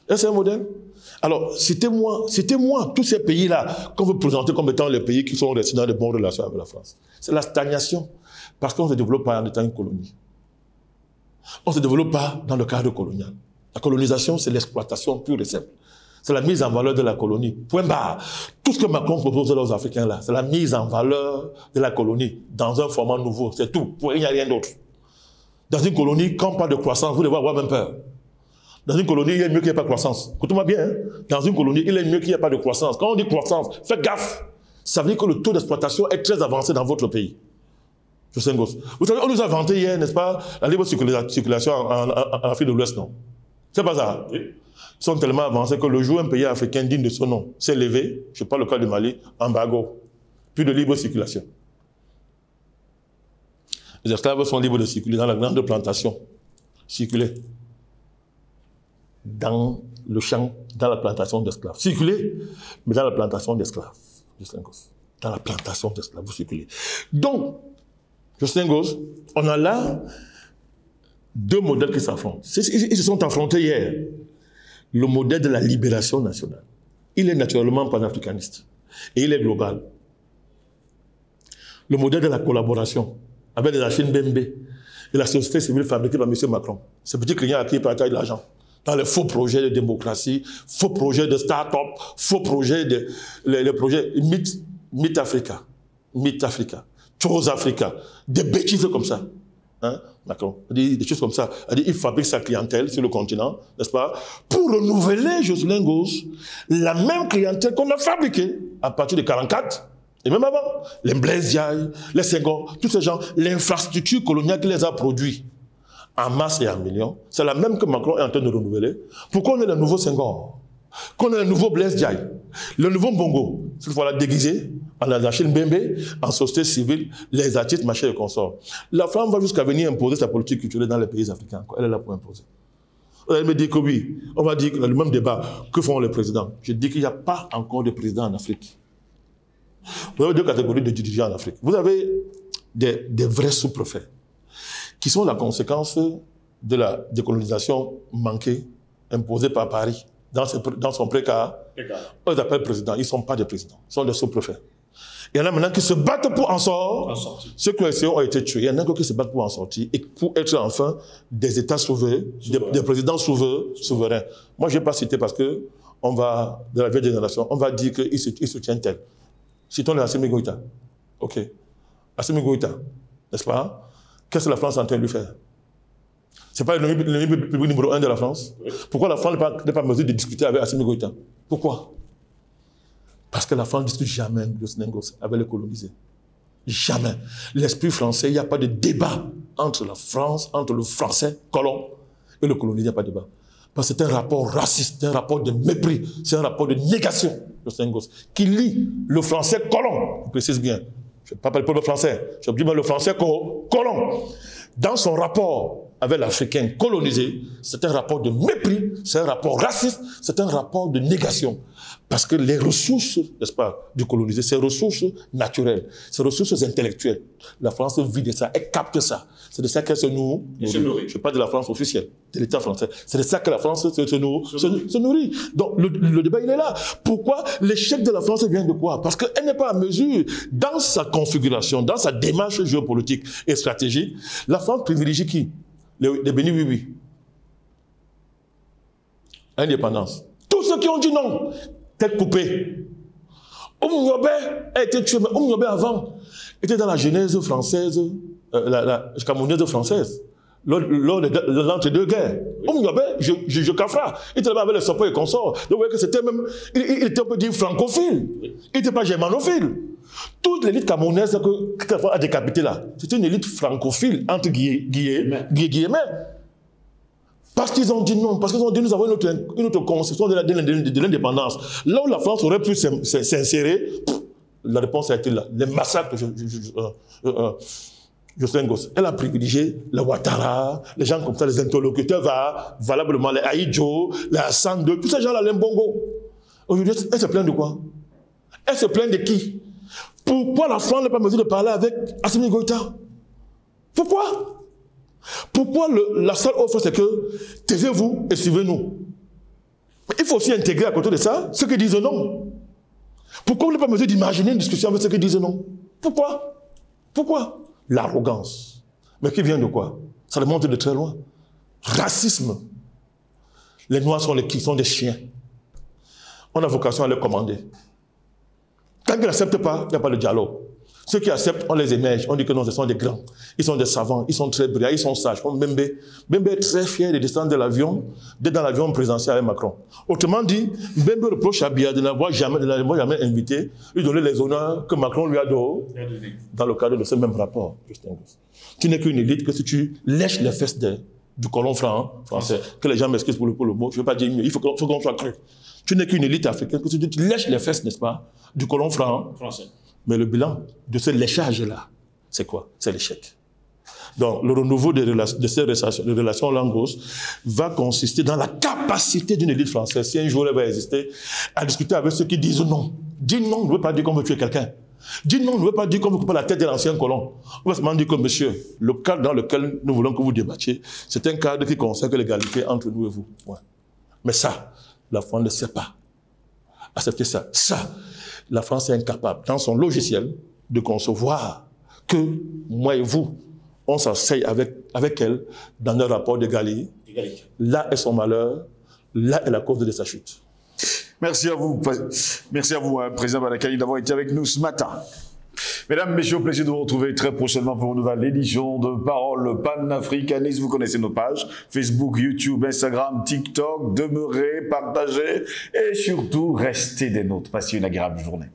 C'est un modèle. Alors, citez-moi tous ces pays-là qu'on veut présenter comme étant les pays qui sont restés dans de bonnes relations avec la France. C'est la stagnation. Parce qu'on ne se développe pas en étant une colonie. On ne se développe pas dans le cadre colonial. La colonisation, c'est l'exploitation pure et simple. C'est la mise en valeur de la colonie. Point barre. Tout ce que Macron propose aux Africains là, c'est la mise en valeur de la colonie dans un format nouveau. C'est tout. Il n'y a rien d'autre. Dans une colonie, quand on parle de croissance, vous devez avoir même peur. Dans une colonie, il est mieux qu'il n'y ait pas de croissance. Écoutez-moi bien. Hein? Dans une colonie, il est mieux qu'il n'y ait pas de croissance. Quand on dit croissance, faites gaffe. Ça veut dire que le taux d'exploitation est très avancé dans votre pays. Je sais un gosse. Vous savez, on nous a vanté hier, n'est-ce pas, la libre circulation en Afrique de l'Ouest, non? C'est pas ça. Oui. Ils sont tellement avancés que le jour où un pays africain digne de son nom s'est levé, je parle le cas du Mali, embargo. Plus de libre circulation. Les esclaves sont libres de circuler dans la grande plantation. Circuler. Dans le champ, dans la plantation d'esclaves. Circuler, mais dans la plantation d'esclaves. Juste un gosse. Dans la plantation d'esclaves, vous circulez. Donc, juste un gosse, on a là deux modèles qui s'affrontent. Ils se sont affrontés hier. Le modèle de la libération nationale. Il est naturellement panafricaniste. Et il est global. Le modèle de la collaboration avec les Achille Mbembe et la société civile fabriquée par M. Macron. Ce petit client à qui il partage de l'argent. Dans les faux projets de démocratie, faux projets de start-up, faux projets de... Les projets Mythe Africa. Mythe Africa. Chose Africa. Des bêtises comme ça. Hein? D'accord. Des choses comme ça. Il fabrique sa clientèle sur le continent, n'est-ce pas? Pour renouveler, Jocelyn Gauche, la même clientèle qu'on a fabriquée à partir de 1944, et même avant. Les Blaise Diagne, les Senghor, tous ces gens, l'infrastructure coloniale qui les a produits en masse et en millions, c'est la même que Macron est en train de renouveler. Pourquoi on est le nouveau Senghor? Qu'on est le nouveau Blaise Diagne, le nouveau Bongo, cette fois-là déguisé en Achille Mbembe, en société civile, les artistes, machin et consorts. La France va jusqu'à venir imposer sa politique culturelle dans les pays africains. Elle est là pour imposer. Elle me dit que oui, on va dire que le même débat, que font les présidents? Je dis qu'il n'y a pas encore de président en Afrique. Vous avez deux catégories de dirigeants en Afrique. Vous avez des vrais sous-préfets, qui sont la conséquence de la décolonisation manquée, imposée par Paris. Dans son précat, on les appelle présidents. Ils ne sont pas des présidents, ils sont des sous-préfets. Il y en a maintenant qui se battent pour en sortir. Ceux qui ont été tués, il y en a qui se battent pour en sortir et pour être enfin des États souverains, des présidents souverains. Moi, je ne vais pas citer parce que on va, de la vieille génération, on va dire qu'ils soutiennent tel. Citons les Assimi Goïta. OK. Assimi Goïta, n'est-ce pas? Qu'est-ce que la France est en train de lui faire? Ce n'est pas l'ennemi public numéro 1 de la France. Oui. Pourquoi la France n'est pas en mesure de discuter avec Assimi Goïta? Pourquoi? Parce que la France ne discute jamais avec les colonisés. Jamais. L'esprit français, il n'y a pas de débat entre la France, entre le français colon et le colonisé, il n'y a pas de débat. Parce que c'est un rapport raciste, c'est un rapport de mépris, c'est un rapport de négation, qui lie le français colon, je précise bien. Je ne parle pas le peuple français, je dis même le français colon. Dans son rapport avec l'Africain colonisé, c'est un rapport de mépris, c'est un rapport raciste, c'est un rapport de négation. Parce que les ressources, n'est-ce pas, du colonisé, ces ressources naturelles, ces ressources intellectuelles, la France vit de ça, elle capte ça. C'est de ça qu'elle se nourrit. Je parle de la France officielle, de l'État français. C'est de ça que la France se nourrit. Donc le débat, il est là. Pourquoi l'échec de la France vient de quoi? Parce qu'elle n'est pas à mesure, dans sa configuration, dans sa démarche géopolitique et stratégique, la France privilégie qui? Les Béni oui. Indépendance. Tous ceux qui ont dit non, tête coupée. Nyobé a été tué, mais Nyobé avant était dans la genèse française, la camerounaise française, lors de l'entre-deux guerres. Nyobé, je cafra, il était là avec les Sopos et consorts. Donc vous voyez que c'était même, il était, on peut dire, francophile. Il n'était pas germanophile. Toute l'élite camerounaise que la France a décapité là, c'était une élite francophile, entre guillemets. Parce qu'ils ont dit non, parce qu'ils ont dit nous avons une autre conception de l'indépendance. Là où la France aurait pu s'insérer, La réponse a été là. Les massacres de Jocelyne Gosse. Elle a privilégié les Ouattara, les gens comme ça, les interlocuteurs, valablement les Aïdjo, les Hassan II, tous ces gens-là, les Mbongo. Aujourd'hui, elle se plaint de quoi? Elle se plaint de qui? Pourquoi la France n'a pas mesure de parler avec Assimi Goïta? Pourquoi? Pourquoi la seule offre, c'est que taisez-vous et suivez-nous? Mais il faut aussi intégrer à côté de ça ceux qui disent non. Pourquoi on n'a pas mesure d'imaginer une discussion avec ceux qui disent non? Pourquoi? Pourquoi? L'arrogance. Mais qui vient de quoi? Ça remonte de très loin. Racisme. Les Noirs sont des chiens. On a vocation à les commander. Tant qu'ils n'acceptent pas, il n'y a pas de dialogue. Ceux qui acceptent, on les émerge. On dit que non, ce sont des grands. Ils sont des savants, ils sont très brillants, ils sont sages. Comme Mbembe. Mbembe est très fier de descendre de l'avion, d'être dans l'avion présidentiel avec Macron. Autrement dit, Mbembe reproche à Biya de ne l'avoir jamais invité, lui donner les honneurs que Macron lui a donnés dans le cadre de ce même rapport. Tu n'es qu'une élite que si tu lèches les fesses du colon français, que les gens m'excusent pour le mot, je ne veux pas dire mieux, il faut qu'on soit cru. Tu n'es qu'une élite africaine que si tu lèches les fesses, n'est-ce pas, du colon français. Mais le bilan de ce léchage-là, c'est quoi? C'est l'échec. Donc, le renouveau de ces relations langos va consister dans la capacité d'une élite française, si un jour elle va exister, à discuter avec ceux qui disent non. Dire non ne veut pas dire qu'on veut tuer quelqu'un. Dire non ne veut pas dire qu'on veut couper la tête de l'ancien colon. On va seulement dire que, monsieur, le cadre dans lequel nous voulons que vous débattiez, c'est un cadre qui consacre l'égalité entre nous et vous. Ouais. Mais ça, la France ne sait pas accepter ça. Ça, la France est incapable, dans son logiciel, de concevoir que moi et vous, on s'asseye avec elle dans un rapport d'égalité. Là est son malheur, là est la cause de sa chute. Merci à vous, Président Badakani, d'avoir été avec nous ce matin. Mesdames, Messieurs, au plaisir de vous retrouver très prochainement pour une nouvelle édition de Parole panafricaniste. Vous connaissez nos pages Facebook, YouTube, Instagram, TikTok. Demeurez, partagez et surtout restez des nôtres. Passez une agréable journée.